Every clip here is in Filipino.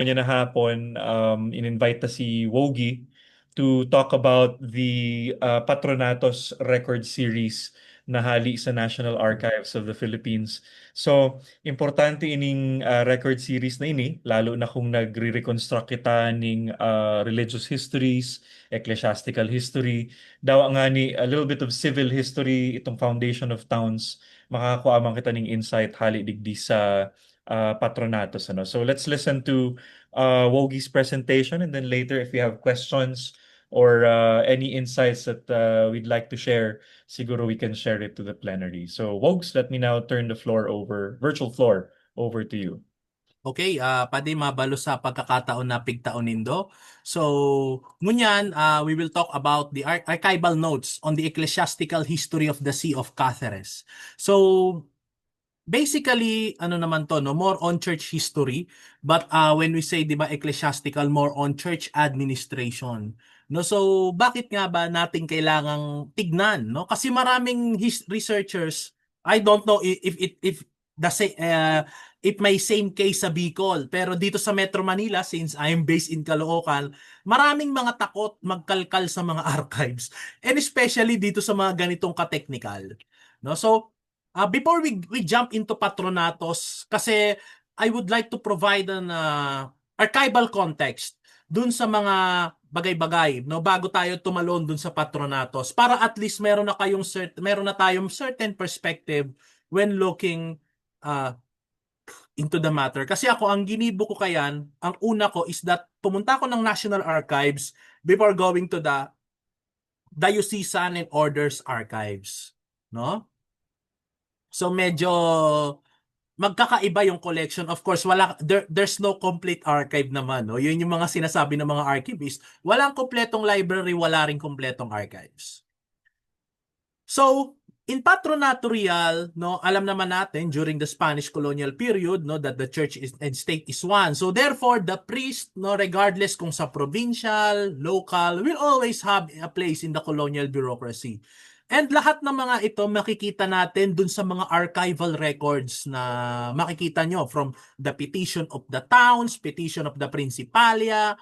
niya na hapon, in-invite na si Wogi to talk about the Patronatos record series na hali sa National Archives of the Philippines. So, importante ining record series na ini, lalo na kung nagre-reconstruct kita ning religious histories, ecclesiastical history, daw nga ni a little bit of civil history, itong Foundation of Towns, makakuha man kita ning insight hali digdi sa Patronatos. Ano? So, let's listen to Wogi's presentation, and then later if you have questions or any insights that we'd like to share, siguro we can share it to the plenary. So Wogs, let me now turn the virtual floor over to you. Okay, pwede mabalo sa pagkakataon na pigtaon nindo. So, ngunyan, we will talk about the archival notes on the ecclesiastical history of the See of Cáceres. So, basically, ano naman to, no, more on church history, but when we say, 'di ba, ecclesiastical, more on church administration. No, so bakit nga ba natin kailangang tignan, no? Kasi maraming researchers, I don't know if the if may same case sa Bicol, pero dito sa Metro Manila, since I am based in Caloocan, maraming mga takot magkalkal sa mga archives, and especially dito sa mga ganitong ka-technical. No, so before we jump into Patronatos, kasi I would like to provide an archival context dun sa mga bagay-bagay, no, bago tayo tumalon dun sa Patronatos, para at least meron na tayong certain perspective when looking uh, into the matter. Kasi ako, ang ginibo ko kayan, ang una ko is that pumunta ako ng National Archives before going to the Diocesan and Orders Archives, no? So medyo magkakaiba yung collection. Of course, there's no complete archive naman, no. Yun yung mga sinasabi ng mga archivists. Walang kompletong library, wala ring kompletong archives. So, in Patronato Real, no, alam naman natin during the Spanish colonial period, no, that the church and state is one. So therefore, the priest, no, regardless kung sa provincial, local, will always have a place in the colonial bureaucracy. And lahat ng mga ito makikita natin dun sa mga archival records na makikita nyo, from the petition of the towns, petition of the principalia,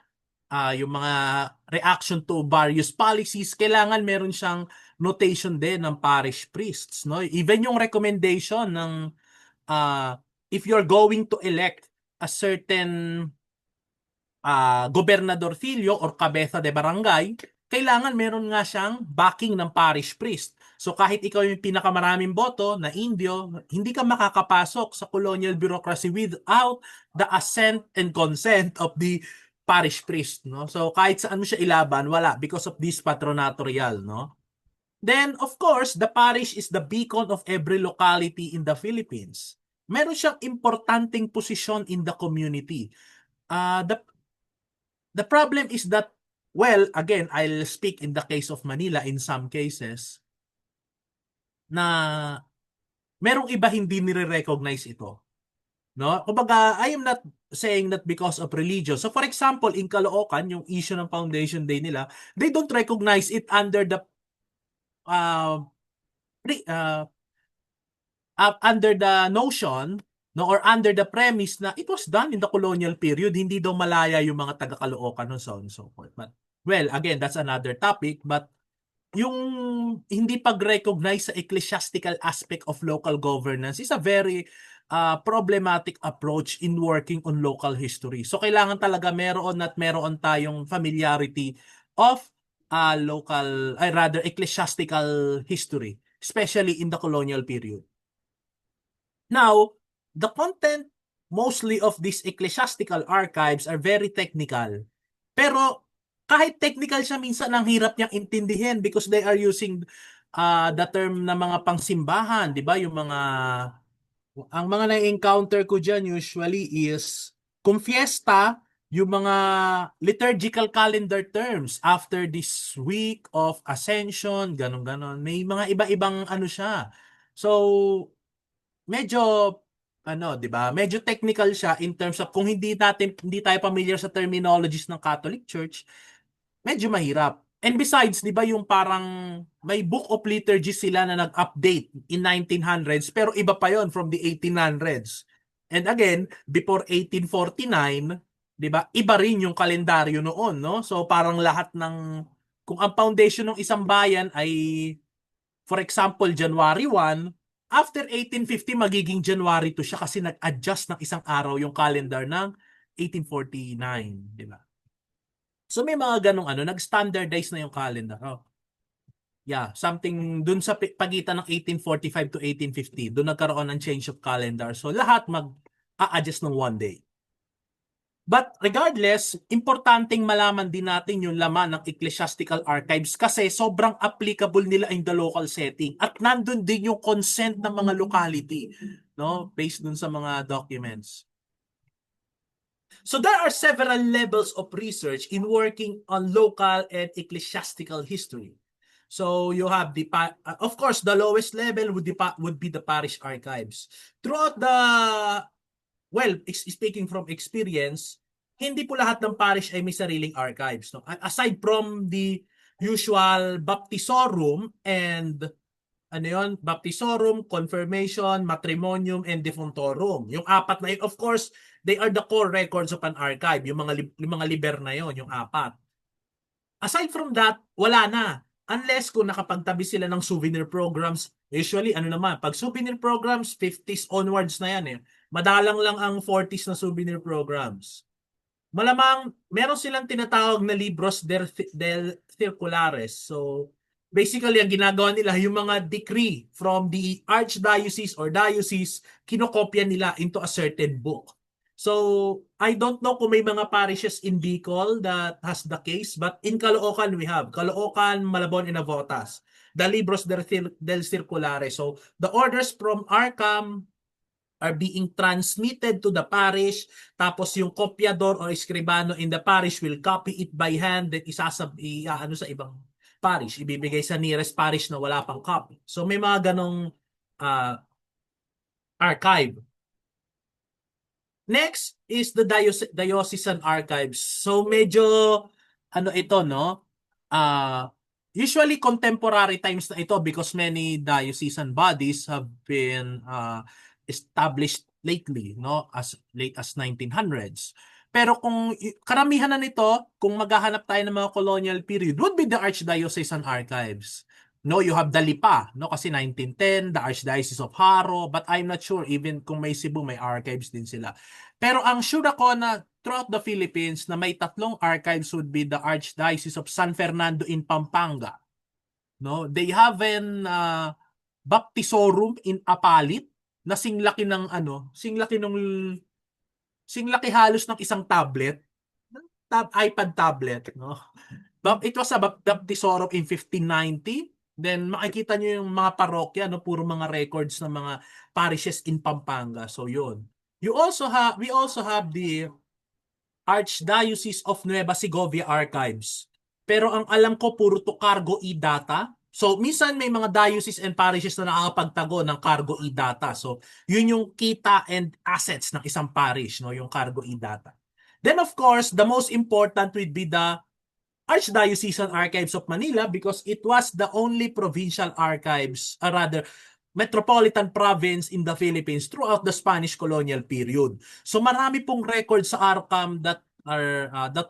yung mga reaction to various policies. Kailangan meron siyang notation din ng parish priests, no? Even yung recommendation ng if you're going to elect a certain gobernador filio or cabeza de barangay, kailangan meron nga siyang backing ng parish priest. So kahit ikaw yung pinakamaraming boto na Indio, hindi ka makakapasok sa colonial bureaucracy without the assent and consent of the parish priest, no? So kahit saan mo siya ilaban, wala, because of this patronatorial, no? Then of course, the parish is the beacon of every locality in the Philippines. Meron siyang importanteng posisyon in the community. The problem is that, well, again, I'll speak in the case of Manila in some cases, na merong iba hindi nire-recognize ito. No? Kumbaga, I am not saying that because of religion. So for example, in Caloocan, yung issue ng Foundation Day nila, they don't recognize it under the uh, under the notion, no, or under the premise na it was done in the colonial period, hindi daw malaya yung mga taga-Caloocan no, so on and so forth. But, well, again, that's another topic, but yung hindi pag-recognize sa ecclesiastical aspect of local governance is a very problematic approach in working on local history. So kailangan talaga meron tayong familiarity of ecclesiastical history, especially in the colonial period. Now, the content mostly of these ecclesiastical archives are very technical. Pero kahit technical siya, minsan ang hirap niyang intindihin because they are using the term na mga pangsimbahan, di ba? Ang mga na-encounter ko dyan usually is kung fiesta, yung mga liturgical calendar terms after this week of Ascension, ganon-ganon. May mga iba-ibang ano siya. So, medyo 'di ba? Medyo technical siya in terms of kung hindi tayo familiar sa terminologies ng Catholic Church, medyo mahirap. And besides, 'di ba yung parang may book of liturgy sila na nag-update in 1900s pero iba pa yon from the 1800s. And again, before 1849, 'di ba? Iba rin yung kalendaryo noon, no? So parang lahat ng kung ang foundation ng isang bayan ay for example January 1, after 1850 magiging January 2 siya kasi nag-adjust ng isang araw yung calendar ng 1849, 'di ba? So may mga ganong nag-standardize na yung calendar. Oh, yeah, something dun sa pagitan ng 1845 to 1850, dun nagkaroon ng change of calendar. So lahat mag-a-adjust ng one day. But regardless, importanteng malaman din natin yung laman ng ecclesiastical archives kasi sobrang applicable nila in the local setting at nandun din yung consent ng mga locality, no, based dun sa mga documents. So there are several levels of research in working on local and ecclesiastical history. So you have of course the lowest level would be the parish archives. Throughout the speaking from experience, hindi po lahat ng parish ay may sariling archives. No? Aside from the usual baptisorum and baptisorum, confirmation, matrimonium, and defuntorum. Yung apat na yun, of course, they are the core records of an archive. Yung mga liber na yon, yung apat. Aside from that, wala na. Unless kung nakapagtabi sila ng souvenir programs, usually pag souvenir programs, 50s onwards na yan eh. Madalang lang ang 40s na souvenir programs. Malamang meron silang tinatawag na libros del circulares. So basically ang ginagawa nila yung mga decree from the archdiocese or diocese, kinokopya nila into a certain book. So I don't know kung may mga parishes in Bicol that has the case, but in Caloocan we have Caloocan, Malabon, and Navotas, the libros del circulares. So the orders from Arcam are being transmitted to the parish, tapos yung kopyador or eskribano in the parish will copy it by hand, then isaano sa ibang parish, ibibigay sa nearest parish na wala pang copy. So may mga ganong archive. Next is the diocesan archives. So medyo ito, no? Usually contemporary times na ito because many diocesan bodies have been established lately, no? As late as 1900s. Pero kung karamihan na nito, kung maghahanap tayo ng mga colonial period, would be the Archdiocesan Archives. No, you have the Lipa, no? Kasi 1910, the Archdiocese of Haro, but I'm not sure even kung may Cebu, may archives din sila. Pero ang sure ako na throughout the Philippines na may tatlong archives would be the Archdiocese of San Fernando in Pampanga. No, they have an baptisorum in Apalit na singlaki ng singlaki halos ng isang tablet, iPad tablet, no? It was a baptisorum in 1590. Then makikita nyo yung mga parokya, no, puro mga records ng mga parishes in Pampanga. So yun. We also have the Archdiocese of Nueva Segovia archives. Pero ang alam ko puro to cargo e-data. So minsan may mga dioceses and parishes na nakakapagtago ng cargo e-data. So yun yung kita and assets ng isang parish, no, yung cargo e-data. Then of course, the most important would be the Archdiocesan Archives of Manila because it was the only provincial archives, or rather, metropolitan province in the Philippines throughout the Spanish colonial period. So marami pong records sa ARCAM that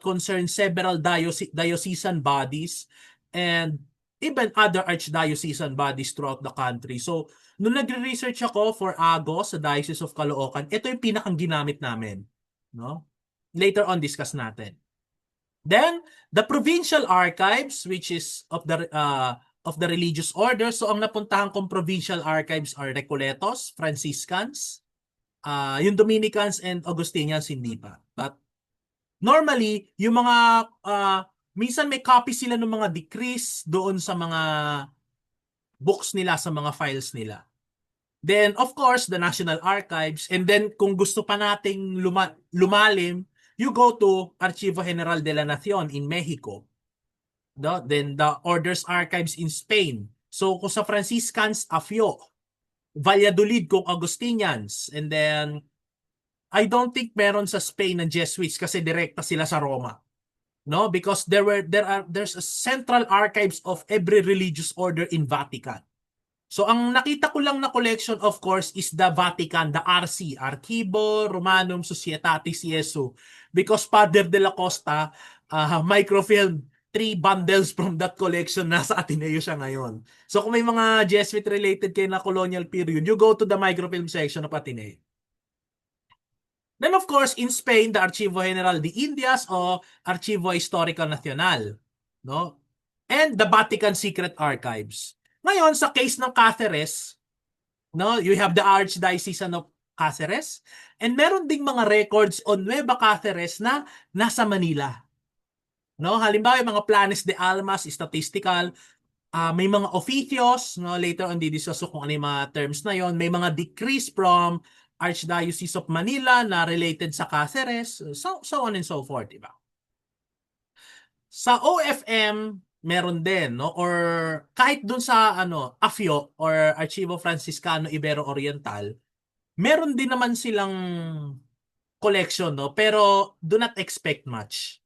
concern several diocesan bodies and even other archdiocesan bodies throughout the country. So nung nagre-research ako for Agos sa Diocese of Caloocan, ito yung pinakang ginamit namin, no? Later on discuss natin. Then, the provincial archives, which is of the religious order. So, ang napuntahan kong provincial archives are Recoletos, Franciscans, yung Dominicans and Augustinians hindi pa. But normally, yung mga minsan may copy sila ng mga decrees doon sa mga books nila, sa mga files nila. Then, of course, the National Archives. And then, kung gusto pa nating lumalim, you go to Archivo General de la Nación in Mexico. Then the Orders Archives in Spain. So kung sa Franciscans, Afyo. Valladolid kung Augustinians. And then, I don't think meron sa Spain ng Jesuits kasi direkta sila sa Roma. No, because there's a central archives of every religious order in Vatican. So ang nakita ko lang na collection of course is the Vatican, the RC, Archivo Romanum Societatis Jesu. Because Father de la Costa microfilmed 3 bundles from that collection. Nasa Ateneo siya ngayon. So kung may mga Jesuit related kayo na colonial period, you go to the microfilm section of Ateneo. Then of course, in Spain, the Archivo General de Indias o Archivo Histórico Nacional, no? And the Vatican Secret Archives. Ngayon, sa case ng Cáceres, no, you have the Archdiocese of Cáceres, and meron ding mga records on Nueva Cáceres na nasa Manila. No, halimbawa yung mga planes de almas, statistical, may mga oficios, no, later on didiscuss kung ano yung mga terms na yon. May mga decrees from Archdiocese of Manila na related sa Cáceres, so on and so forth, diba? Sa OFM, meron din, no? Or kahit dun sa AFIO or Archivo Franciscano Ibero-Oriental, meron din naman silang collection, no? Pero do not expect much,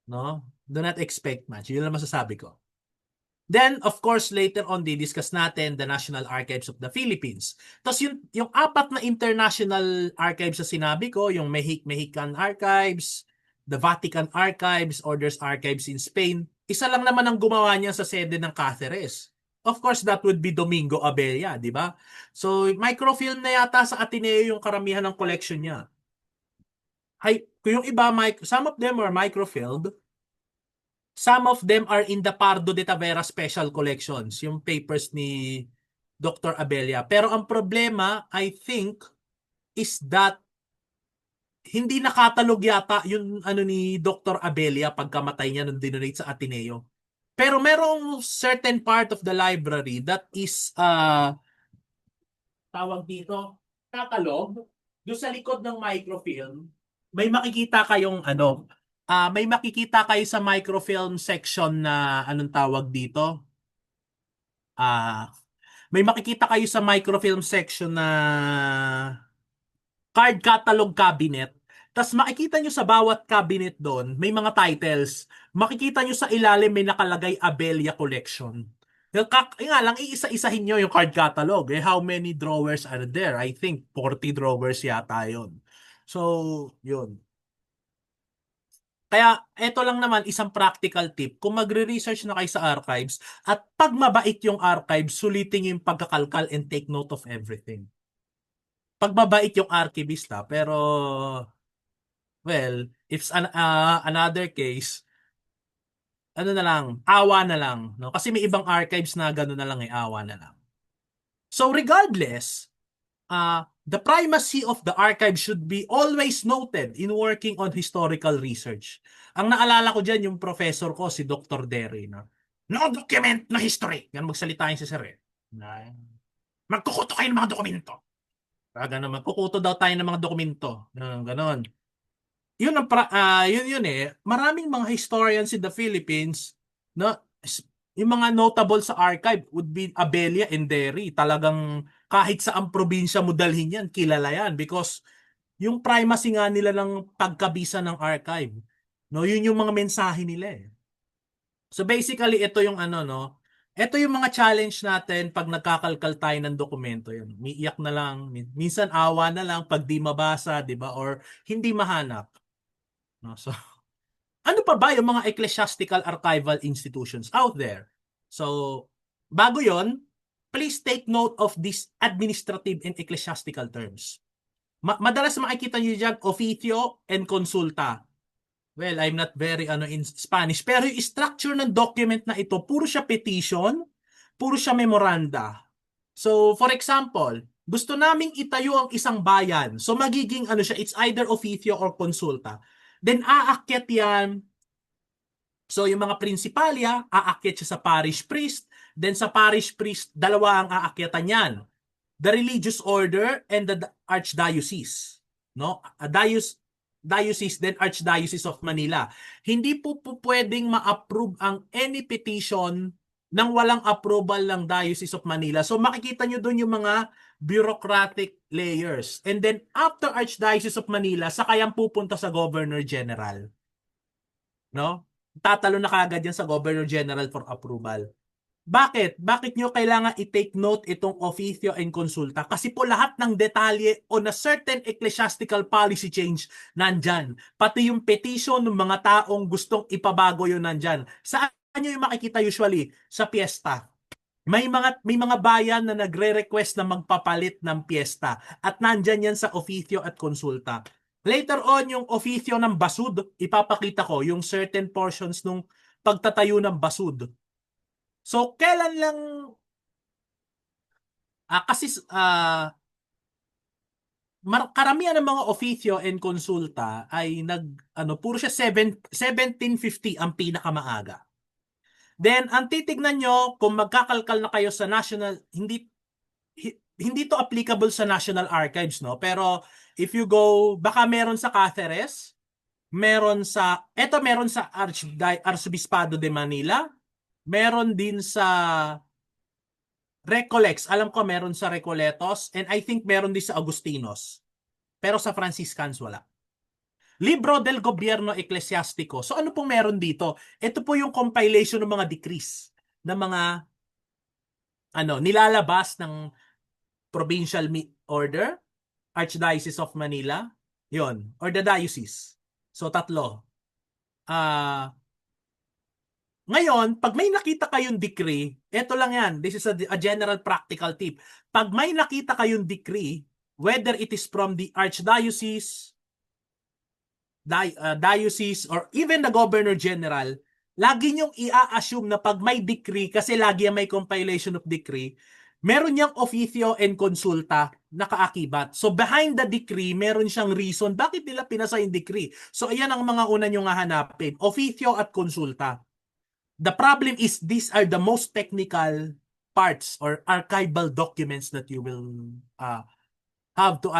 no? Do not expect much. Yun lang masasabi ko. Then, of course, later on, di-discuss natin the National Archives of the Philippines. Tapos yung 4 na international archives na sinabi ko, yung Mexican Archives, the Vatican Archives, Orders Archives in Spain, isa lang naman ang gumawa niya sa sede ng Cáceres. Of course, that would be Domingo Abella, di ba? So, microfilm na yata sa Ateneo yung karamihan ng collection niya. Yung iba, some of them are microfilmed. Some of them are in the Pardo de Tavera Special Collections, yung papers ni Dr. Abella. Pero ang problema, I think, is that hindi nakatalog yata yung ni Dr. Abella pagkamatay niya nung dinonate sa Ateneo. Pero merong certain part of the library that is, tawag dito, catalog. Doon sa likod ng microfilm, may makikita kayong may makikita kayo sa microfilm section na anong tawag dito? May makikita kayo sa microfilm section na card catalog cabinet. Tapos makikita nyo sa bawat cabinet doon, may mga titles. Makikita nyo sa ilalim may nakalagay Abella Collection. Nga lang, iisa-isahin nyo yung card catalog. How many drawers are there? I think 40 drawers yata yun. So, yun. Kaya eto lang naman isang practical tip. Kung magre-research na kayo sa archives at pag mabait yung archives, sulitin yung pagkakalkal and take note of everything. Pag mabait yung archivista, pero well, if another case, ano na lang, awa na lang. No? Kasi may ibang archives na gano'n na lang awa na lang. So regardless, the primacy of the archive should be always noted in working on historical research. Ang naalala ko dyan, yung professor ko, si Dr. Derry. No document, no history. Yan magsalita yun si Sir. Magkukuto kayo ng mga dokumento. Magkukuto daw tayo ng mga dokumento. Ganon. Yun yun maraming mga historians in the Philippines na yung mga notable sa archive would be Abella and Derry. Talagang kahit sa ang probinsya mo dalhin yan, kilala yan because yung primacy nga nila ng pagkabisa ng archive. No, yun yung mga mensahe nila eh. So basically ito yung ito yung mga challenge natin pag nagkakalkal tayo ng dokumento yan. Umiiyak na lang, minsan awa na lang pag di mabasa, 'di ba? Or hindi mahanap. No, so ano pa ba yung mga ecclesiastical archival institutions out there? So, bago yon, please take note of these administrative and ecclesiastical terms. Madalas makikita nyo dyan, officio and consulta. Well, I'm not very in Spanish, pero yung structure ng document na ito, puro siya petition, puro siya memoranda. So, for example, gusto naming itayo ang isang bayan. So, magiging siya, it's either officio or consulta. Then, aakyat yan. So, yung mga prinsipalya, aakyat siya sa parish priest. Then, sa parish priest, dalawa ang aakyatan yan. The religious order and the archdiocese. No? Diocese, then Archdiocese of Manila. Hindi po pwedeng ma-approve ang any petition nang walang approval ng Diocese of Manila. So, makikita nyo doon yung mga bureaucratic layers. And then, after Archdiocese of Manila, saka yan pupunta sa Governor General. No? Tatalo na kagad yan sa Governor General for approval. Bakit? Bakit nyo kailangan i-take note itong officio and consulta? Kasi po lahat ng detalye on a certain ecclesiastical policy change nandyan. Pati yung petition ng mga taong gustong ipabago yun nandyan. Saan nyo yung makikita usually? Sa piyesta. May mga bayan na nagre-request na magpapalit ng piyesta at nandyan yan sa officio at consulta. Later on, yung officio ng basud, ipapakita ko yung certain portions nung pagtatayo ng basud. So, kailan lang, kasi karamihan ng mga officio and consulta ay puro siya 1750 ang pinakamaaga. Then, ang titignan nyo, kung magkakalkal na kayo sa national, hindi to applicable sa National Archives, no? Pero, if you go, baka meron sa Cáceres, meron sa Arcibispado de Manila, meron din sa Recolex, alam ko meron sa Recoletos, and I think meron din sa Agustinos. Pero sa Franciscans wala. Libro del Gobierno Eclesiastico. So ano pong meron dito? Ito po yung compilation ng mga decrees ng mga nilalabas ng Provincial Order, Archdiocese of Manila, yon, or the diocese. So tatlo. Ngayon, pag may nakita kayong decree, eto lang yan, this is a general practical tip. Pag may nakita kayong decree, whether it is from the archdiocese, diocese, or even the governor general, lagi niyong i-assume na pag may decree, kasi lagi may compilation of decree, meron niyang officio and consulta na kaakibat. So behind the decree, meron siyang reason bakit nila pinasa yung decree. So ayan ang mga una niyong hahanapin, officio at consulta. The problem is these are the most technical parts or archival documents that you will have to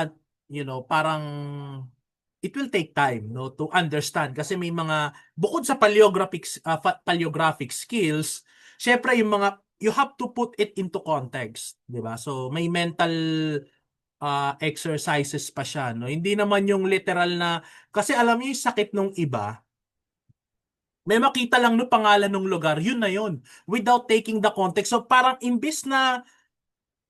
parang it will take time to understand kasi may mga bukod sa paleographic skills, syempre yung mga you have to put it into context, 'di ba? So may mental exercises pa siya, no? Hindi naman yung literal na kasi alam niyo yung sakit nung iba, may makita lang no pangalan ng lugar, yun na yun. Without taking the context. So parang imbis na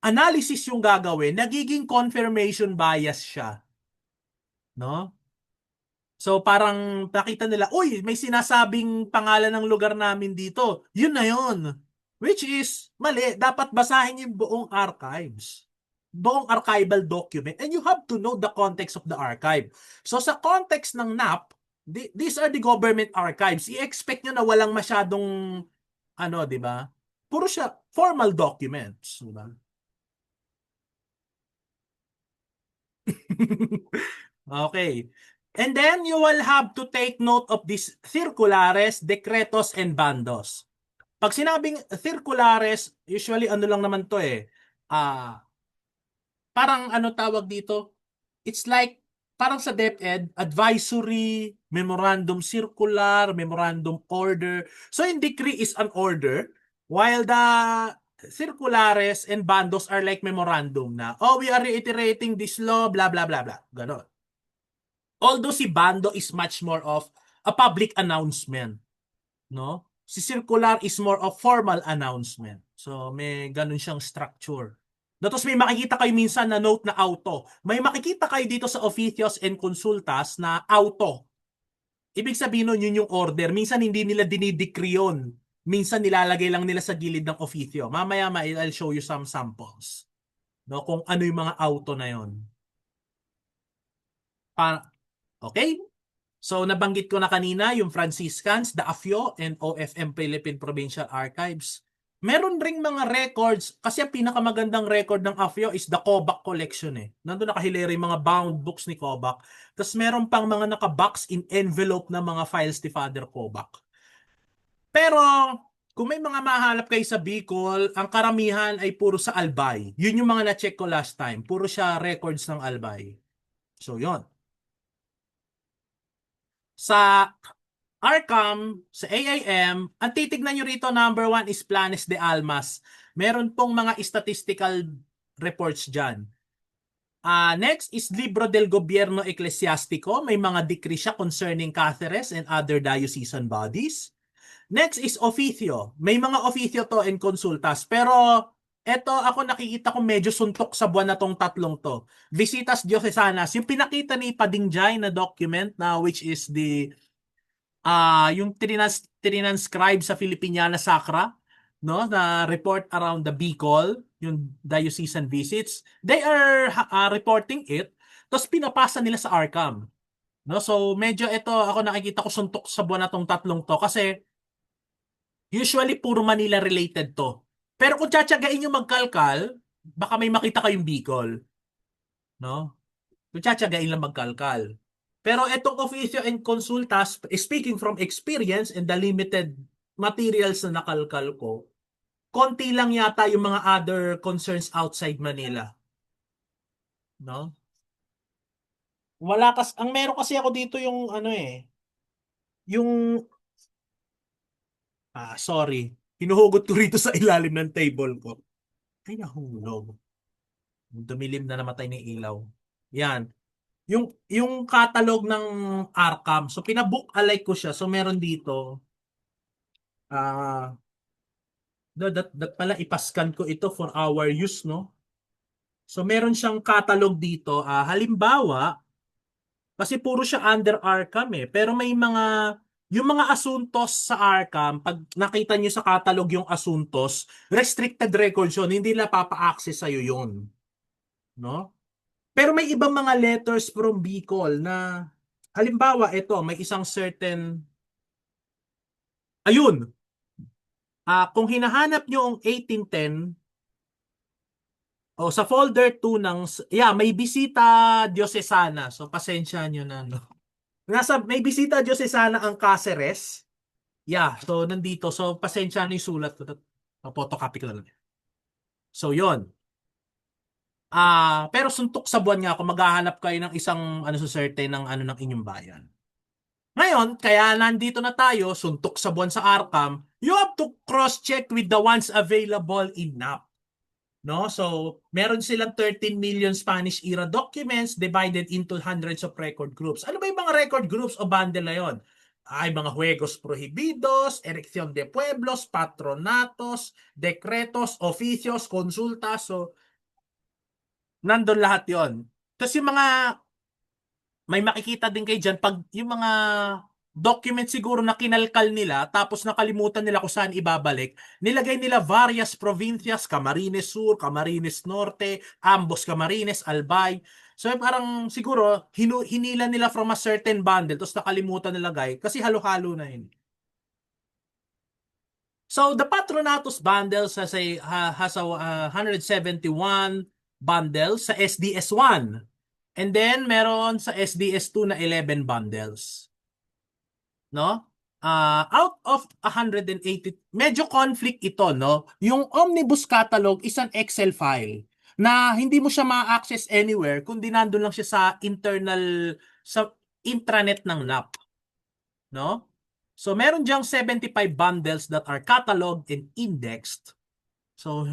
analysis yung gagawin, nagiging confirmation bias siya. No? So parang nakita nila, uy, may sinasabing pangalan ng lugar namin dito. Yun na yun. Which is mali. Dapat basahin yung buong archives. Buong archival document. And you have to know the context of the archive. So sa context ng NAP, these are the government archives. I-expect nyo na walang masyadong, di ba? Puro siya formal documents, di ba? Okay. And then you will have to take note of these circulares, decretos, and bandos. Pag sinabing circulares, usually lang naman to parang tawag dito? It's like parang sa DepEd, advisory, memorandum circular, memorandum order. So yung decree is an order, while the circulares and bandos are like memorandum na, we are reiterating this law, blah, blah, blah, blah. Ganon. Although si bando is much more of a public announcement. No? Si circular is more of formal announcement. So may ganun siyang structure. Tapos may makikita kayo minsan na note na auto. May makikita kayo dito sa officios and consultas na auto. Ibig sabihin nun yun yung order. Minsan hindi nila dinidecree yun. Minsan nilalagay lang nila sa gilid ng officio. Mamaya I'll show you some samples. No, kung ano yung mga auto na yun. Okay? So nabanggit ko na kanina yung Franciscans, the AFIO, and OFM Philippine Provincial Archives. Meron ring mga records, kasi ang pinakamagandang record ng AFIO is the Kobak collection Nandun nakahilera yung mga bound books ni Kobak. Tapos meron pang mga naka-box in envelope na mga files ni Father Kobak. Pero kung may mga mahanap kayo sa Bicol, ang karamihan ay puro sa Albay. Yun yung mga na-check ko last time. Puro siya records ng Albay. So yun. Sa ARCAM, sa AIM, ang titignan nyo rito, number 1 is Planes de Almas. Meron pong mga statistical reports dyan. Next is Libro del Gobierno Eclesiastico. May mga decree siya concerning Cáceres and other diocesan bodies. Next is officio. May mga officio to and consultas. Pero eto ako nakikita ko medyo suntok sa buwan na tong tatlong to. Visitas Diocesanas. Yung pinakita ni Padingjay na document na which is the yung tinanscribe sa Filipiniana Sacra, no, na report around the Bicol, yung diocesan visits. They are reporting it, tapos pinapasa nila sa ARCAM. No, so medyo ito ako nakikita ko suntok sa buwan na tong tatlong to kasi usually puro Manila related to. Pero kung tsatsagain yung magkalkal, baka may makita kayong Bicol, no? Kung tsatsagain lang magkalkal. Pero itong officio and consultas, speaking from experience and the limited materials na nakalkal ko, konti lang yata yung mga other concerns outside Manila, no? Ang meron kasi ako dito yung ano yung sorry, hinuhugot ko rito sa ilalim ng table ko. Ay, nahulog. Dumilim na, namatay ng ilaw. Yan. Yung catalog ng Arkham. So pinabook alike ko siya. So meron dito that pala ipascan ko ito for our use, no? So meron siyang catalog dito. Halimbawa, kasi puro siya under Arkham pero may yung mga asuntos sa Arkham, pag nakita niyo sa catalog yung asuntos, restricted records yun, hindi nila papa-access sa'yo yun, no? Pero may ibang mga letters from Bicol na, halimbawa, ito, may isang certain, ayun, kung hinahanap nyo ang 1810, sa folder 2 may bisita diocesana. So, pasensya nyo na, no? May bisita diocesana ang Cáceres. Yeah, so nandito. So, pasensya na yung sulat ko. Photocopy ko na lang. So, yon. Pero suntok sa buwan nga ako, maghahanap kayo ng isang ano sa certain ng ano ng inyong bayan. Ngayon, kaya nandito na tayo, suntok sa buwan sa Arkham, you have to cross-check with the ones available in NAP. No? So, meron silang 13 million Spanish era documents divided into hundreds of record groups. Ano ba yung mga record groups o bundle na yon? Ay, mga juegos prohibidos, erección de pueblos, patronatos, decretos, oficios, consultas. So, nandun lahat yon. Tapos yung mga may makikita din kayo dyan pag yung mga document siguro na kinalkal nila tapos nakalimutan nila kung saan ibabalik, nilagay nila varias provincias, Camarines Sur, Camarines Norte, ambos Camarines, Albay. So parang siguro hinila nila from a certain bundle tapos nakalimutan nilagay kasi halo-halo na yun. So the Patronatus bundles has a 171 bundles sa SDS1. And then, meron sa SDS2 na 11 bundles. No? Out of 180, medyo conflict ito, no? Yung Omnibus Catalog is an Excel file na hindi mo siya ma-access anywhere kundi nandun lang siya sa intranet ng NAP. No? So, meron diyang 75 bundles that are cataloged and indexed. So,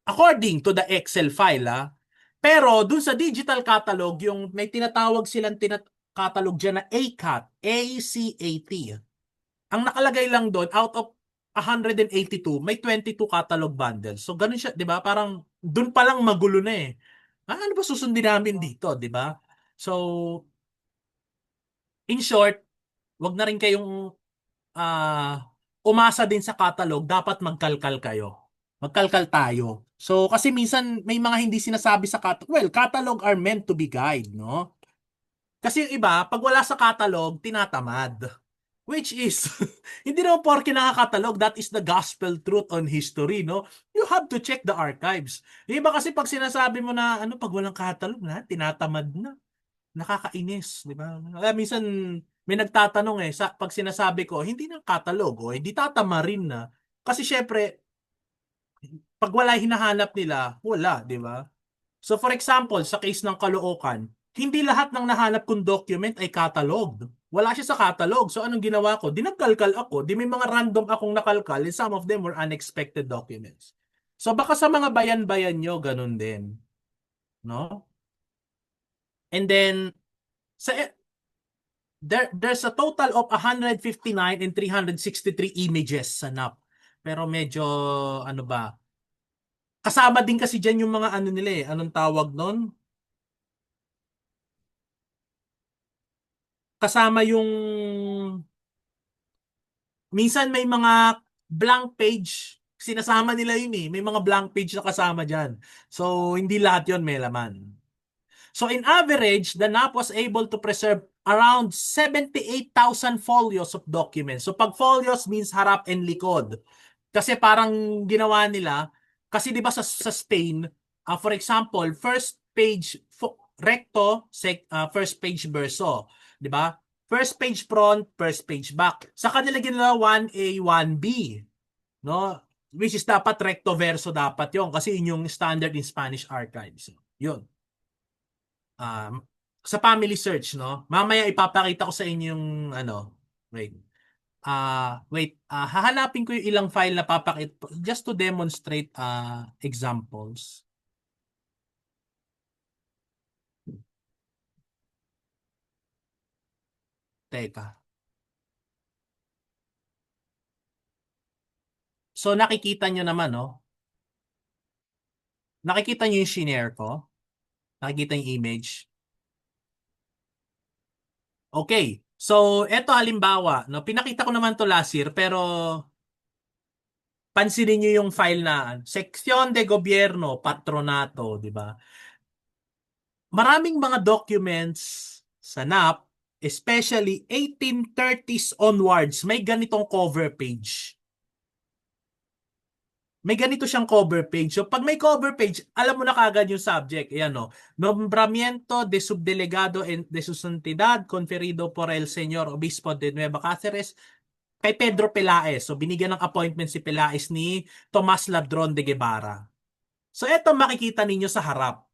according to the Excel file, pero dun sa digital catalog, yung may tinatawag silang catalog dyan na ACAT, ACAT. Ang nakalagay lang doon, out of 182, may 22 catalog bundles. So ganun siya, 'di ba? Parang doon pa lang magulo na eh. Ano ba susundin namin dito, 'di ba? So in short, wag na rin kayong umasa din sa catalog, dapat magkalkal kayo. Magkalkal tayo. So, kasi minsan may mga hindi sinasabi sa catalog. Well, catalog are meant to be guide, no? Kasi yung iba, pag wala sa catalog, tinatamad. Which is, hindi naman porke nakakatalog, that is the gospel truth on history, no? You have to check the archives. Yung iba kasi pag sinasabi mo na, pag walang catalog na, tinatamad na. Nakakainis, di ba? Minsan, may nagtatanong pag sinasabi ko, hindi na catalog, hindi tatama rin na. Kasi syempre, pag wala hinahanap nila, wala, di ba? So for example, sa case ng Caloocan, hindi lahat ng nahanap kong document ay catalog. Wala siya sa catalog. So anong ginawa ko? Dinagkalkal ako. Di may mga random akong nakalkal and some of them were unexpected documents. So baka sa mga bayan-bayan nyo, ganun din. No? And then, sa there's a total of 159 and 363 images sa NAP. Pero medyo ano ba? Kasama din kasi diyan yung mga ano nila eh. Anong tawag doon? Kasama yung minsan may mga blank page. Sinasama nila yun eh. May mga blank page na kasama diyan. So hindi lahat 'yon may laman. So in average, the NAP was able to preserve around 78,000 folios of documents. So pag folios means harap and likod. Kasi parang ginawa nila, kasi di ba sa Spain, for example, first page recto, first page verso. Di ba? First page front, first page back. Sa kanila ginawa 1A, 1B. No? Which is dapat recto verso dapat yon kasi yun yung standard in Spanish archives. Yun. Sa family search, no? Mamaya ipapakita ko sa inyo yung ano, wait. Hahanapin ko yung ilang file na papakita just to demonstrate examples. Teka. So nakikita nyo naman, no? Nakikita nyo yung shinare ko? Nakikita yung image? Okay. So, eto halimbawa, no? Pinakita ko naman to last year, pero pansinin nyo yung file na Seksyon de Gobierno, Patronato, di ba? Maraming mga documents sa NAP, especially 1830s onwards, may ganitong cover page. May ganito siyang cover page. So pag may cover page, alam mo na kagad yung subject. Ayan no. Nombramiento de subdelegado en de su santidad conferido por el señor obispo de Nueva Cáceres kay Pedro Pelaez. So binigyan ng appointment si Pelaez ni Tomas Ladron de Guevara. So eto makikita ninyo sa harap.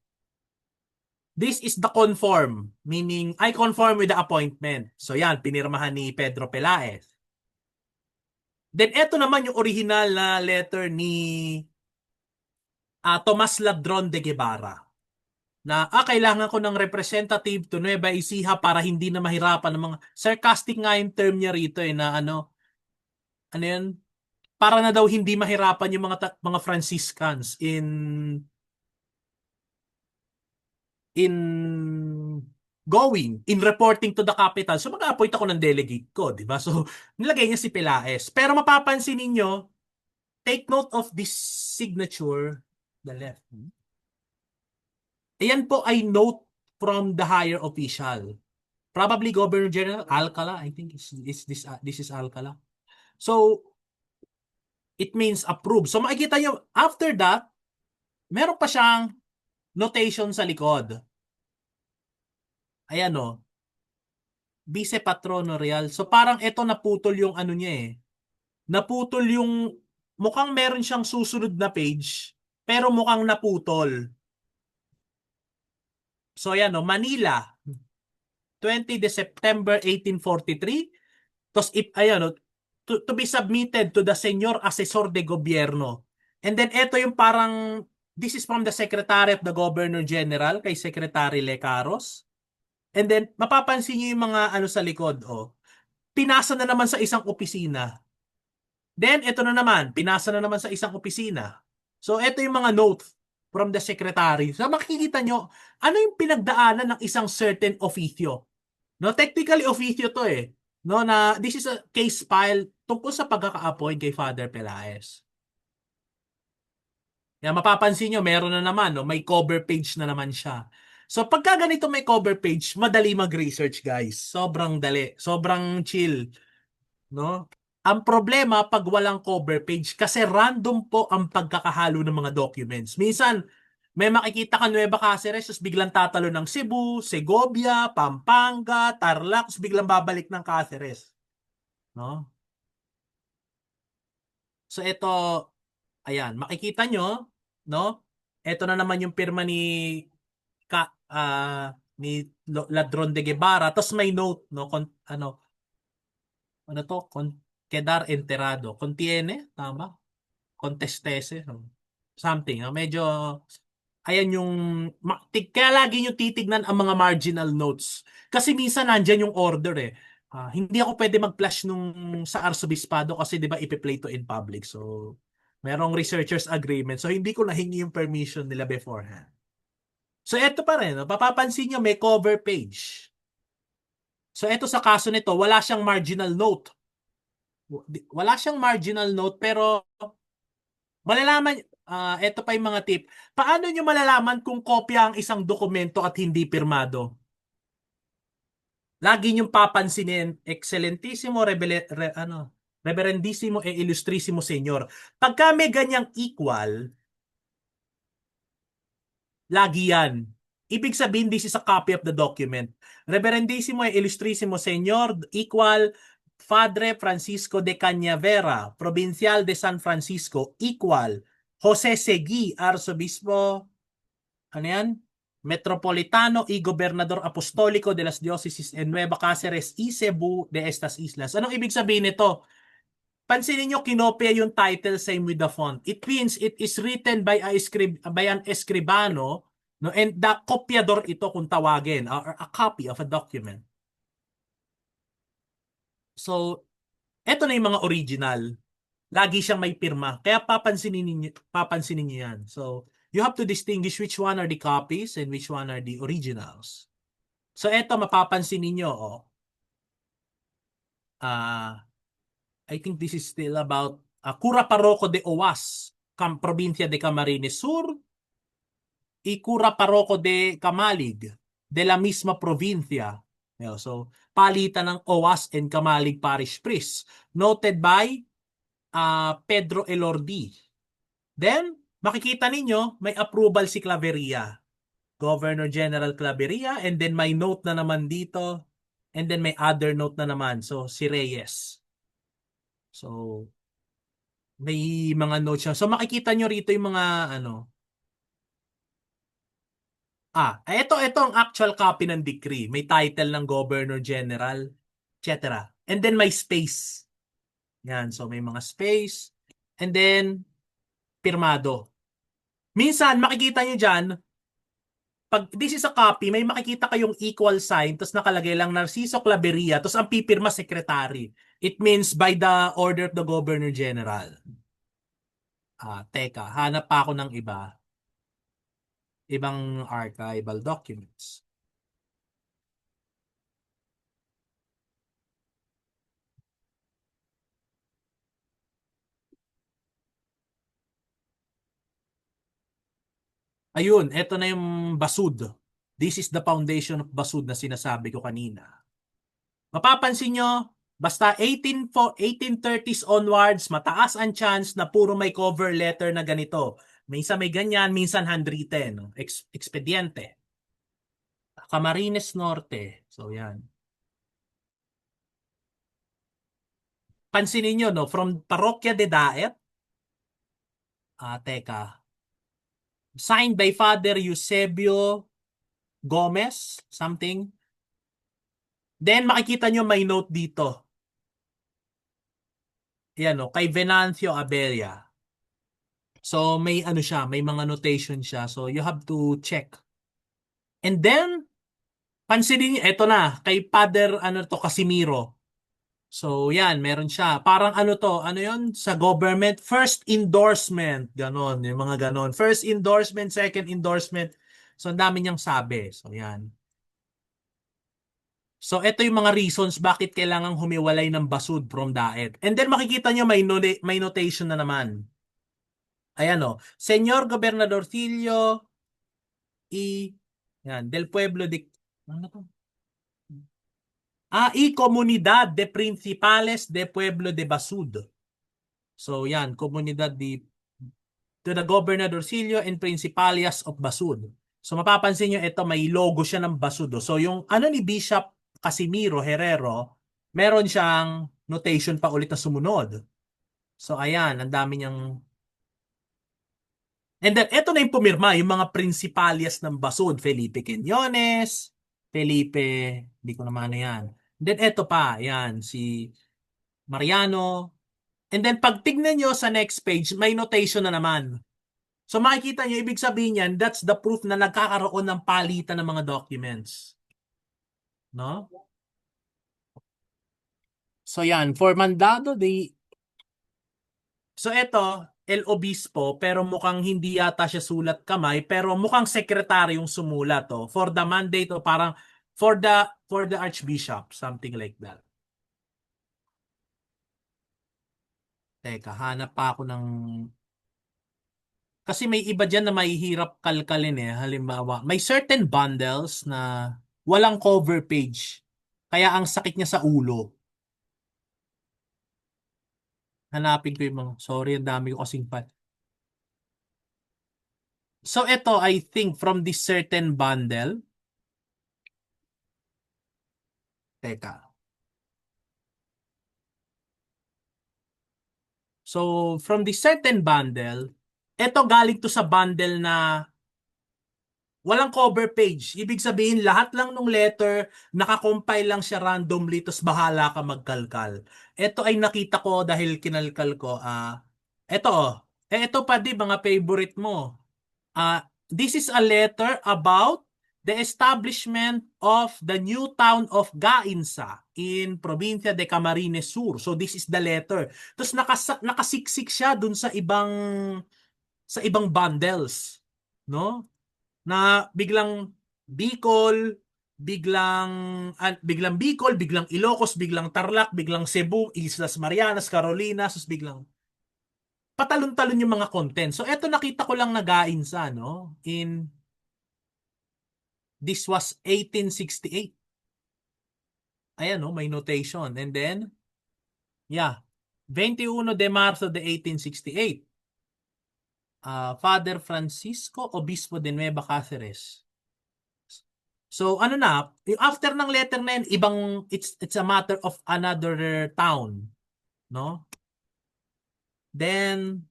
This is the conform, meaning I conform with the appointment. So yan, pinirmahan ni Pedro Pelaez. Then eto naman yung original na letter ni Tomas Ladron de Guevara na kailangan ko ng representative to Nueva Ecija para hindi na mahirapan ng mga sarcastic nga yung term niya rito eh na ano yun para na daw hindi mahirapan yung mga Franciscans in going in reporting to the capital. So mag-appoint ako ng delegate ko, di ba? So nilagay niya si Pelaez. Pero mapapansin ninyo, take note of this signature, the left. Ayan po ay note from the higher official. Probably Governor General Alcala. I think this is Alcala. So it means approved. So makikita nyo, after that, meron pa siyang notation sa likod. Ayan o. Vice Patrono Real. So parang ito naputol yung ano niya eh. Naputol yung, mukhang meron siyang susunod na page, pero mukhang naputol. So ayan o, Manila, 20 de September 1843. Tapos, ayan, to be submitted to the Senyor Asesor de Gobierno. And then, ito yung parang, this is from the Secretary of the Governor General kay Secretary Lecaros. And then, mapapansin niyo yung mga ano sa likod, pinasa na naman sa isang opisina. Then, ito na naman, pinasa na naman sa isang opisina. So, ito yung mga note from the Secretary. So, makikita nyo, ano yung pinagdaanan ng isang certain officio. No, technically officio to eh. No, na this is a case file tungkol sa pagkaka-appoint kay Father Pelaez. Yan, mapapansin nyo, meron na naman, no? May cover page na naman siya. So, pagka ganito may cover page, madali mag-research, guys. Sobrang dali. Sobrang chill. No? Ang problema pag walang cover page, kasi random po ang pagkakahalo ng mga documents. Minsan, may makikita ka Nueva Cáceres, tapos biglang tatalo ng Cebu, Segovia, Pampanga, Tarlac, tapos biglang babalik ng Cáceres. No? So, ito, ayan, makikita nyo, no? Ito na naman yung pirma ka, ni Ladron de Guevara. Tapos may note, no? Ano to? Quedar enterado. Contiene? Tama? Contestese? Something. Medyo, Ayan yung, kaya lagi nyo titignan ang mga marginal notes. Kasi minsan nandyan yung order eh. Hindi ako pwede mag-flash nung sa Arsobispado kasi 'di ba ipe-play to in public. So merong researchers agreement. So hindi ko nahingi yung permission nila beforehand. So eto pa rin, no? Papapansin nyo may cover page. So eto sa kaso nito, wala siyang marginal note. Wala siyang marginal note pero malalaman, eto pa yung mga tip. Paano nyo malalaman kung kopya ang isang dokumento at hindi pirmado? Lagi niyong papansinin, Excelentissimo, Reverendissimo e Illustrissimo Senyor. Pagka may ganyang equal, lagi yan. Ibig sabihin, this is a copy of the document. Reverendissimo e Illustrissimo Senyor equal Padre Francisco de Cañavera, Provincial de San Francisco equal Jose Segui, Arzobispo, ano yan? Metropolitano y Gobernador Apostólico de las Diócesis en Nueva Cáceres y Cebu de estas islas. Anong ibig sabihin nito? Pansinin nyo, kinopya yung title, same with the font. It means it is written by by an escribano, no, and the kopyador ito kung tawagin, or a copy of a document. So, eto na yung mga original. Lagi siyang may pirma. Kaya papansinin niyo yan. So, you have to distinguish which one are the copies and which one are the originals. So, eto mapapansin niyo, oh. I think this is still about Cura Parroco de Owas, Provincia de Camarines Sur, y Cura Parroco de Camalig, de la misma provincia. So, palitan ng Owas and Camalig Parish Priest. Noted by Pedro Elordi. Then, makikita ninyo, may approval si Claveria. Governor General Claveria, and then may note na naman dito, and then may other note na naman. So, si Reyes. So, may mga notes siya. So, makikita nyo rito yung mga, ano, ito ang actual copy ng decree. May title ng Governor General, etc. And then may space. Yan, so may mga space. And then, pirmado. Minsan, makikita nyo dyan, pag this is a copy, may makikita kayong equal sign, tapos nakalagay lang Narciso Claveria, tapos ang pipirma secretary. It means by the order of the Governor General. Teka, hanap pa ako ng ibang archival documents. Ayun, eto na yung basud. This is the foundation of basud na sinasabi ko kanina. Mapapansin nyo, basta 1830s onwards, mataas ang chance na puro may cover letter na ganito. Minsan may ganyan, minsan handwritten. Expediente. Camarines Norte. So yan. Pansinin nyo, no? From Parokya de Daet. Teka. Signed by Father Eusebio Gomez, something. Then makikita nyo may note dito. Yan, no? Kay Venancio Abella. So may ano siya, may mga notation siya. So you have to check. And then, pansinin nyo, eto na, kay Father Casimiro. So yan, meron siya. Parang ano to, ano yon sa government, first endorsement, ganon, yung mga ganon. First endorsement, second endorsement. So ang dami niyang sabi. So yan. So ito yung mga reasons bakit kailangang humiwalay ng basud from daet. And then makikita nyo may notation na naman. Ayan o. Señor Gobernadorcillo yan, del pueblo de ano to? Y Comunidad de Principales de Pueblo de Basud. So yan, Comunidad to the Gobernadorcillo and Principalias of Basud. So mapapansin nyo, ito may logo siya ng Basud. So yung ano ni Bishop Casimiro Herrero, meron siyang notation pa ulit na sumunod. So ayan, ang dami niyang. And then ito na yung pumirma, yung mga Principalias ng Basud, Felipe Quiñones, Felipe, hindi ko naman ano yan. And then ito pa, yan, si Mariano. And then pag tignan nyo sa next page, may notation na naman. So makikita nyo, ibig sabihin yan, that's the proof na nagkakaroon ng palitan ng mga documents. No? So yan, for mandado, so ito, El Obispo, pero mukhang hindi yata siya sulat kamay, pero mukhang sekretary yung sumulat to. For the mandate o parang for the Archbishop, something like that. Teka, hanap pa ako ng... Kasi may iba dyan na mahihirap kalkalin eh. Halimbawa, may certain bundles na walang cover page. Kaya ang sakit niya sa ulo. Hanapin ko yung mga... Sorry, ang dami ko kasing pa. So ito, I think from this certain bundle. Teka. So from this certain bundle, ito galing to sa bundle na walang cover page. Ibig sabihin, lahat lang ng letter, nakakompile lang siya randomly, tapos bahala ka magkalkal. Ito ay nakita ko dahil kinalkal ko. Ito, ito pa di mga favorite mo. This is a letter about the establishment of the new town of Gainsa in Provincia de Camarines Sur. So this is the letter. Tapos nakasiksik siya dun sa ibang bundles, no? Na biglang Bicol, biglang Bicol, biglang Ilocos, biglang Tarlac, biglang Cebu, Islas Marianas, Carolinas, sus biglang patalon-talon yung mga content. So eto nakita ko lang nagain sa no in this was 1868. Ayan no, may notation. And then yeah, 21 de Marzo de 1868. Father Francisco Obispo de Nueva Cáceres. So ano na, after ng letter na yan, it's a matter of another town, no? Then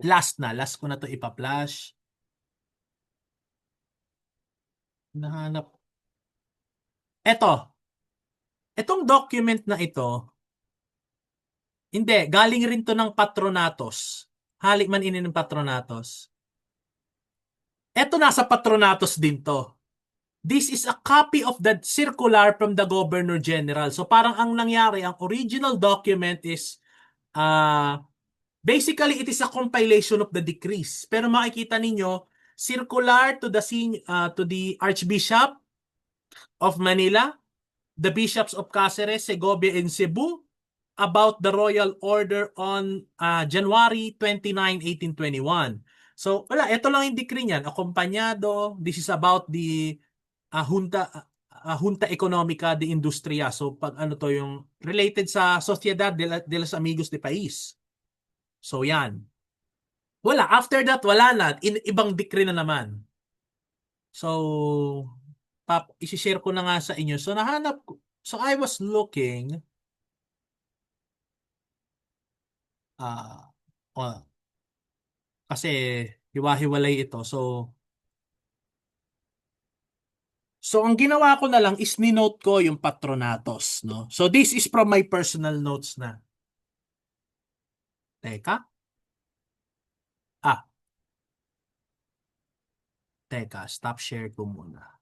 last ko na to ipa-flash. Nahanap. Etong document na ito, hindi, galing rin to ng Patronatos. Halik man ini ng Patronatos. Eto nasa Patronatos din to. This is a copy of the circular from the Governor General. So parang ang nangyari, ang original document is basically it is a compilation of the decrees. Pero makikita ninyo, circular to the Archbishop of Manila, the bishops of Cáceres, Segovia, and Cebu about the royal order on January 29, 1821. So, wala, ito lang yung decree niyan. Akompanyado, this is about the Junta Economica de Industria. So, pag ano to yung related sa Sociedad de los Amigos de País. So, yan. Wala, after that, wala na. Ibang decree na naman. So, isi-share ko na nga sa inyo. So, nahanap ko. So, I was looking kasi hiwa-hiwalay ito. So ang ginawa ko na lang is ni-note ko yung Patronatos, no? So this is from my personal notes na. Teka. Teka, stop share ko muna.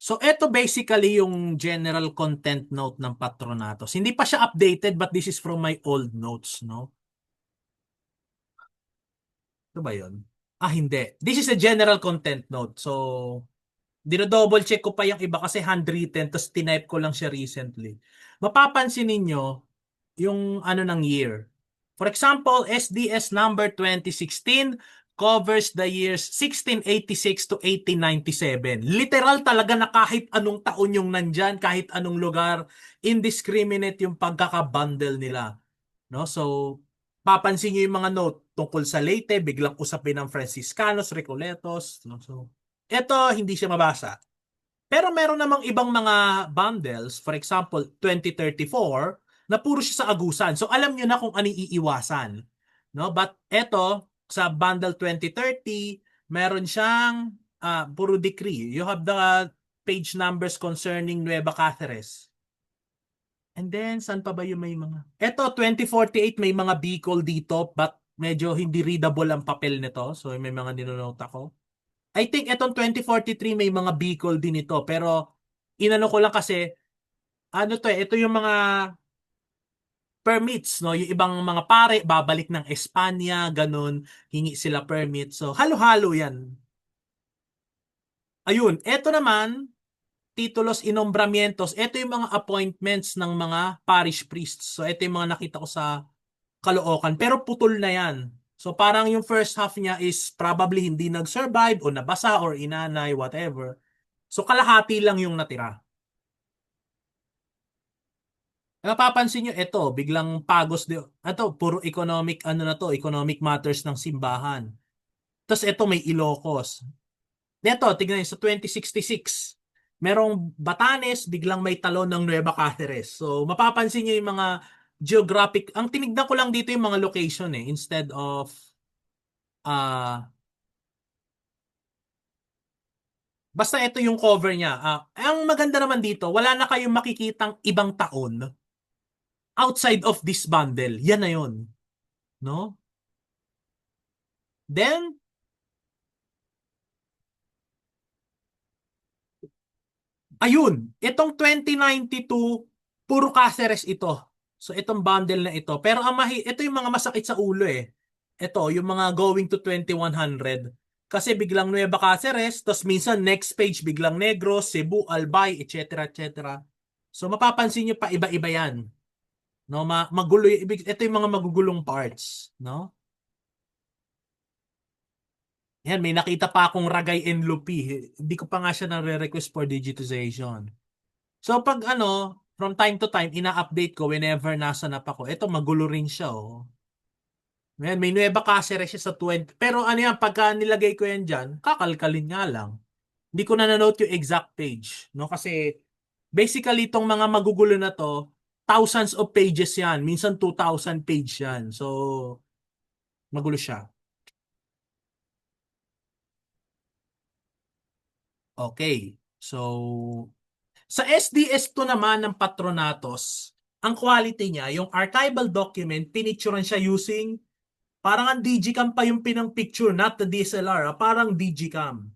So ito basically yung general content note ng Patronatos. Hindi pa siya updated but this is from my old notes, no? Ito ba yun? Hindi. This is a general content note. So, dino-double check ko pa yung iba kasi handwritten tapos tinype ko lang siya recently. Mapapansin ninyo yung ano ng year. For example, SDS number 2016 covers the years 1686 to 1897. Literal talaga na kahit anong taon yung nandyan, kahit anong lugar, indiscriminate yung pagkakabundle nila. No? So, papansin nyo yung mga note tungkol sa Leyte, biglang usapin ng Franciscanos, Recoletos. No? So, eto, hindi siya mabasa. Pero meron namang ibang mga bundles, for example, 2034, na puro siya sa agusan. So alam nyo na kung ano iiwasan. No? But eto, sa bundle 2030, Meron siyang puro decree. You have the page numbers concerning Nueva Cáceres. And then, saan pa ba yung may mga... Eto, 2048, may mga Bicol dito, but medyo hindi readable ang papel nito. So, may mga ninonote ako. I think etong 2043, may mga Bicol din ito. Pero, inano ko lang kasi, ano to eh, ito yung mga permits, no? Yung ibang mga pare, babalik ng Espanya, ganun, hingi sila permit. So, halo-halo yan. Ayun, eto naman, titulos inombramientos, ito yung mga appointments ng mga parish priests. So, ito yung mga nakita ko sa Caloocan. Pero putol na yan. So, parang yung first half niya is probably hindi nag-survive o nabasa or inanay, whatever. So, kalahati lang yung natira. Napapansin nyo, ito, biglang pagos. Ito, puro economic, ano na to, economic matters ng simbahan. Tapos ito, may Ilocos. Neto, tignan nyo, sa 2066, merong Batanes, biglang may talon ng Nueva Cáceres. So, mapapansin nyo yung mga geographic, ang tinignan ko lang dito yung mga location eh, instead of, ah, basta ito yung cover niya. Ang maganda naman dito, wala na kayong makikitang ibang taon outside of this bundle. Yan na yun. No? Then, ayun, itong 2092, puro Cáceres ito. So itong bundle na ito. Pero ito yung mga masakit sa ulo eh. Ito, yung mga going to 2100. Kasi biglang Nueva Cáceres, tapos minsan next page biglang Negros, Cebu, Albay, etc. etc. So mapapansin nyo pa iba-iba yan. No, magulo ito yung mga magugulong parts, no? Yan, may nakita pa akong Ragay and Lupi. Hindi ko pa nga siya nare-request for digitization. So pag ano, from time to time, ina-update ko whenever nasa nap ako. Ito, magulo rin siya, oh. Ayan, may Nueva Cáceres siya sa 20. Pero ano yan, pagka nilagay ko yan dyan, kakalkalin nga lang. Hindi ko na na-note yung exact page. No? Kasi basically itong mga magugulo na to, thousands of pages yan. Minsan 2,000 page yan. So, magulo siya. Okay. So, sa SDS2 naman ng Patronatos, ang quality niya, yung archival document, pinicturean siya using, parang ang Digicam pa yung pinang picture, not the DSLR, parang Digicam.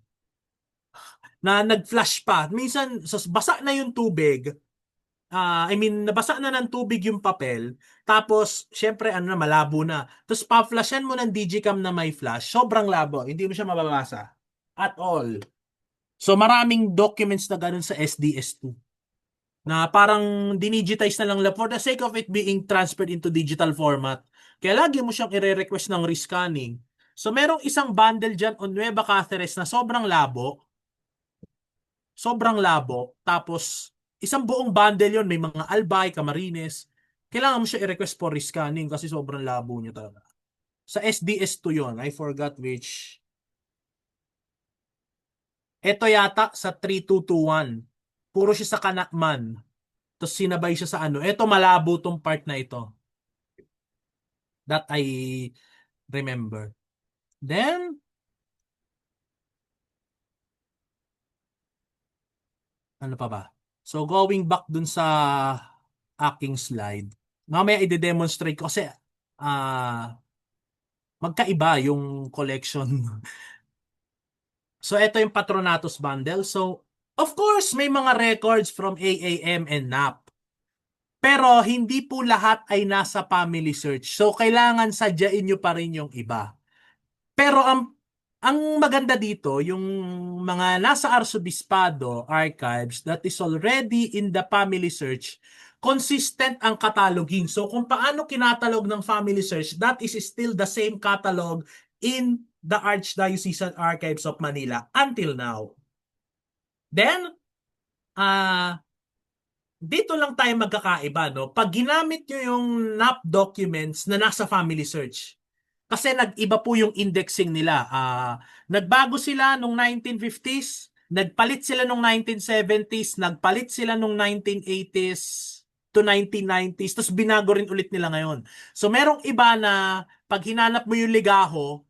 Na nag-flash pa. Minsan, basa na yung tubig, I mean, nabasa na ng tubig yung papel, tapos, syempre, ano na, malabo na. Tapos, pa-flashan mo ng Digicam na may flash, sobrang labo, hindi mo siya mababasa. At all. So, maraming documents na ganun sa SDS2 na parang dinigitize na lang for the sake of it being transferred into digital format. Kaya lagi mo siyang i-request ng rescanning. So merong isang bundle dyan on Nueva Cáceres na sobrang labo, tapos isang buong bundle yon, may mga Albay, Camarines. Kailangan mo siya i-request for rescanning kasi sobrang labo niya talaga. Sa SDS2 yon, I forgot which. Ito yata sa 3221. Puro siya sa Kanakman. Tapos sinabay siya sa ano. Ito malabo tong part na ito. That I remember. Then, ano pa ba? So, going back dun sa aking slide. Mamaya i-demonstrate ko kasi magkaiba yung collection. So, ito yung Patronatos bundle. So, of course, may mga records from AAM and NAP. Pero hindi po lahat ay nasa family search. So, kailangan sadyain nyo pa rin yung iba. Pero ang maganda dito, yung mga nasa Arsobispado archives that is already in the family search, consistent ang cataloging. So kung paano kinatalog ng family search, that is still the same catalog in the Archdiocesan Archives of Manila until now. Then, dito lang tayo magkakaiba, no? Pag ginamit nyo yung NAP documents na nasa family search, kasi nag-iba po yung indexing nila. Nagbago sila nung 1950s, nagpalit sila nung 1970s, nagpalit sila nung 1980s to 1990s, tapos binago rin ulit nila ngayon. So merong iba na pag hinanap mo yung ligaho,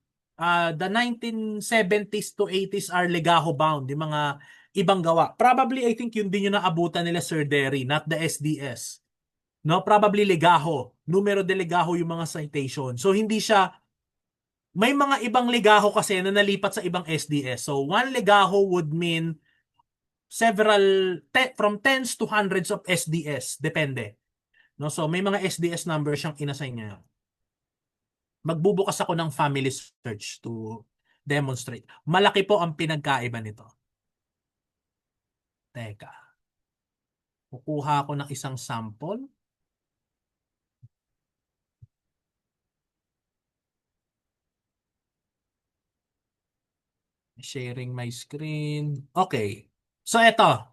the 1970s to 80s are legaho bound, yung mga ibang gawa. Probably, I think yun din yung naabutan nila Sir Derry, not the SDS. No, probably legaho. Numero de legaho yung mga citation. So hindi siya, may mga ibang legaho kasi na nalipat sa ibang SDS. So one legaho would mean from tens to hundreds of SDS, depende. No, so may mga SDS number siyang inassign niya. Magbubukas ako ng family search to demonstrate. Malaki po ang pinagkaiba nito. Teka. Kukuha ako ng isang sample. Sharing my screen. Okay. So ito.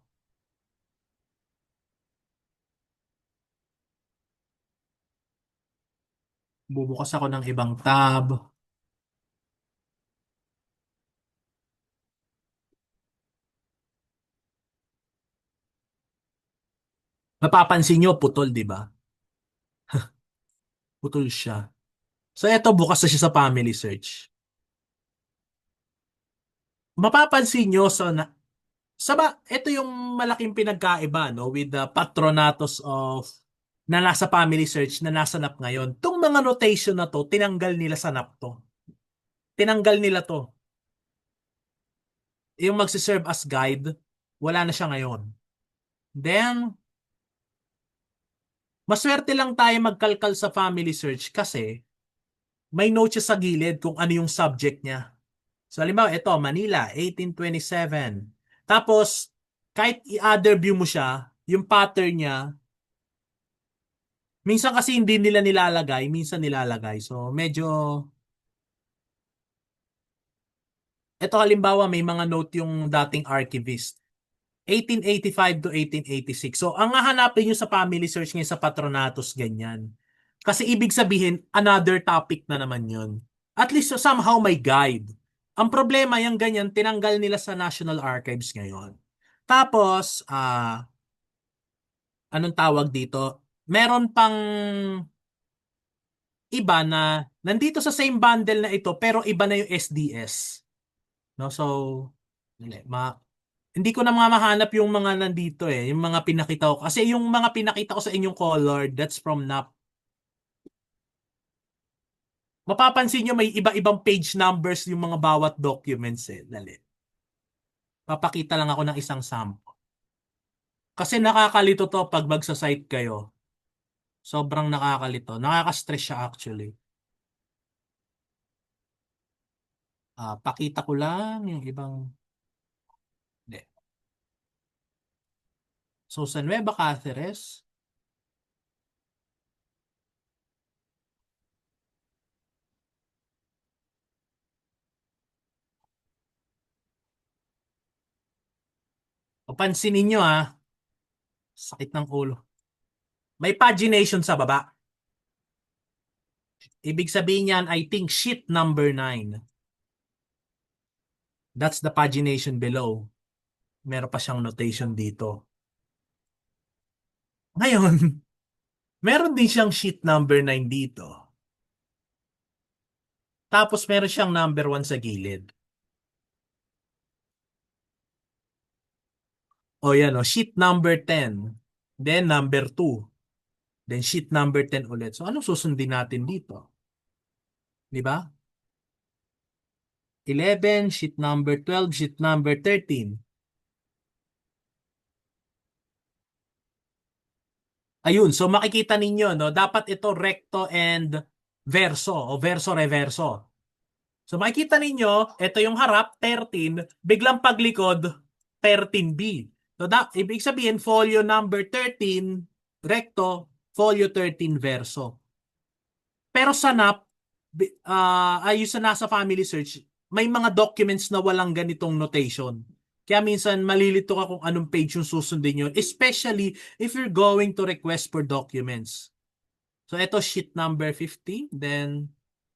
Bubukas ako ng ibang tab. Mapapansin nyo, putol, di ba? Putol siya. So ito, bukas na siya sa family search. Mapapansin nyo, ito yung malaking pinagkaiba, no, with the patronatos of na nasa family search na nasa NAP ngayon. Itong mga notation na to, tinanggal nila sa NAP to. Tinanggal nila to. Yung magsiserve as guide, wala na siya ngayon. Then, maswerte lang tayo magkalkal sa family search kasi may note siya sa gilid kung ano yung subject niya. So, halimbawa, ito, Manila, 1827. Tapos, kahit i-other view mo siya, yung pattern niya, minsan kasi hindi nila nilalagay, minsan nilalagay. So, medyo, ito halimbawa, may mga note yung dating archivist. 1885 to 1886. So, ang hahanapin nyo sa family search ngayon sa Patronatos, ganyan. Kasi ibig sabihin, another topic na naman yun. At least somehow may guide. Ang problema, yung ganyan, tinanggal nila sa National Archives ngayon. Tapos, anong tawag dito? Meron pang iba na nandito sa same bundle na ito, pero iba na yung SDS. No? So, hindi ko na mga mahanap yung mga nandito yung mga pinakita ko. Kasi yung mga pinakita ko sa inyong colored, that's from NAP. Mapapansin nyo may iba-ibang page numbers yung mga bawat documents Dali. Papakita lang ako ng isang sample. Kasi nakakalito to pag magsa-site kayo. Sobrang nakakalito. Nakaka-stress siya actually. Pakita ko lang yung ibang... Hindi. So sa Nueva Cáceres, pansinin nyo sakit ng ulo. May pagination sa baba. Ibig sabihin yan, I think sheet number 9. That's the pagination below. Meron pa siyang notation dito. Ngayon, meron din siyang sheet number 9 dito. Tapos meron siyang number 1 sa gilid. O yan sheet number 10. Then number 2. Then sheet number 10 ulit. So anong susundin natin dito? Di ba? 11, sheet number 12, sheet number 13. Ayun, so makikita ninyo, no, dapat ito recto and verso o verso-reverso. So makikita ninyo, ito yung harap, 13, biglang paglikod, 13B. So ibig sabihin, folio number 13, recto, folio 13, verso. Pero sa NAP, ayun sa nasa family search, may mga documents na walang ganitong notation. Kaya minsan malilito ka kung anong page yung susundin nyo, especially if you're going to request for documents. So ito sheet number 50, then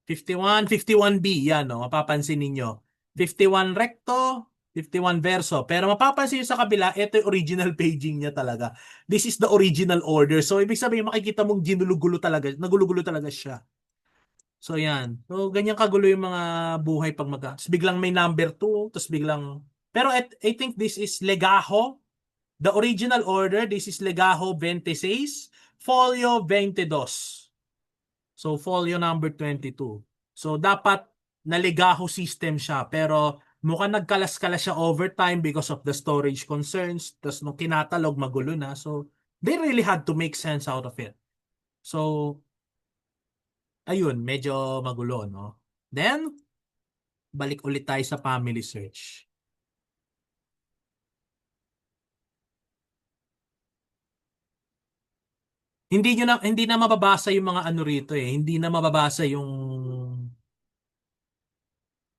51, 51B, yan mapapansin ninyo. 51 recto, 51 verso. Pero mapapansin nyo sa kabila, ito yung original paging niya talaga. This is the original order. So ibig sabihin makikita mong nagulugulo talaga siya. So yan. So ganyan kagulo yung mga buhay pag tapos biglang may number 2, tapos biglang pero I think this is Legajo. The original order, this is Legajo 26, Folio 22. So folio number 22. So dapat na Legajo system siya pero mukhang nagkalas-kalas siya over time because of the storage concerns. Tapos nung kinatalog magulo na. So they really had to make sense out of it. So ayun, medyo magulo, no? Then, balik ulit tayo sa family search. Hindi na mababasa yung mga ano rito eh. Hindi na mababasa yung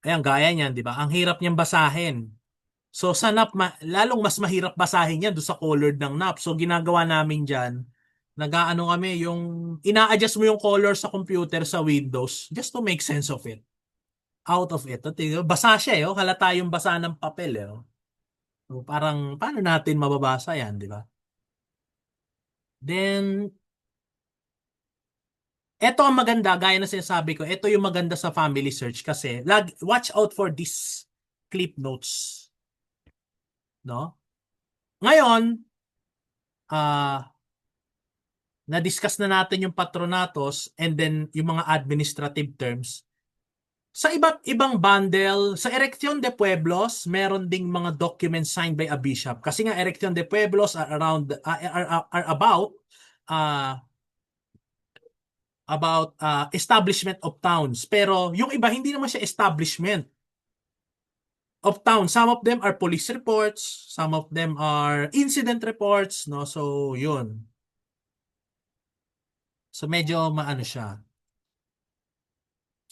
ayan gaya niyan, 'di ba? Ang hirap niyang basahin. So sa NAP lalong mas mahirap basahin yan do sa colored ng NAP. So ginagawa namin diyan, nag-aano kami yung ina-adjust mo yung color sa computer sa Windows just to make sense of it. Out of it. At, basa siya eh. Oh. Halata yung basa ng papel eh. Oh. So, parang paano natin mababasa yan, di ba? Then, eto ang maganda, gaya na sinasabi ko, eto yung maganda sa family search kasi watch out for this clip notes. No? Ngayon, na-discuss na natin yung patronatos and then yung mga administrative terms. Sa iba't ibang bundle, sa Erección de Pueblos, meron ding mga documents signed by a bishop. Kasi nga Erección de Pueblos are around are uh, about establishment of towns. Pero yung iba hindi naman siya establishment of towns. Some of them are police reports, some of them are incident reports, no? So, yun. So medyo maano siya.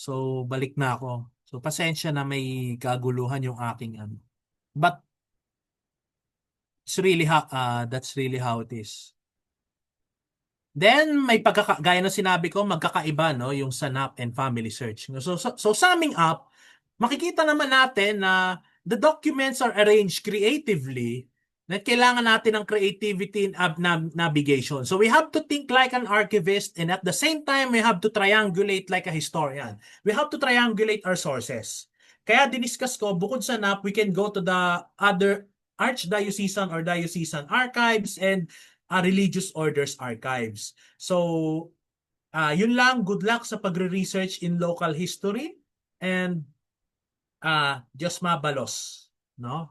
So balik na ako. So pasensya na may kaguluhan yung aking ano. But it's really that's really how it is. Then may gaya ng sinabi ko, magkakaiba no yung SANAP and family search. So summing up, makikita naman natin na the documents are arranged creatively na kailangan natin ng creativity in navigation. So we have to think like an archivist and at the same time we have to triangulate like a historian. We have to triangulate our sources. Kaya diniscuss ko, bukod sa NAP, we can go to the other archdiocesan or diocesan archives and religious orders archives. So, yun lang. Good luck sa pagre-research in local history and Diyos mabalos. No?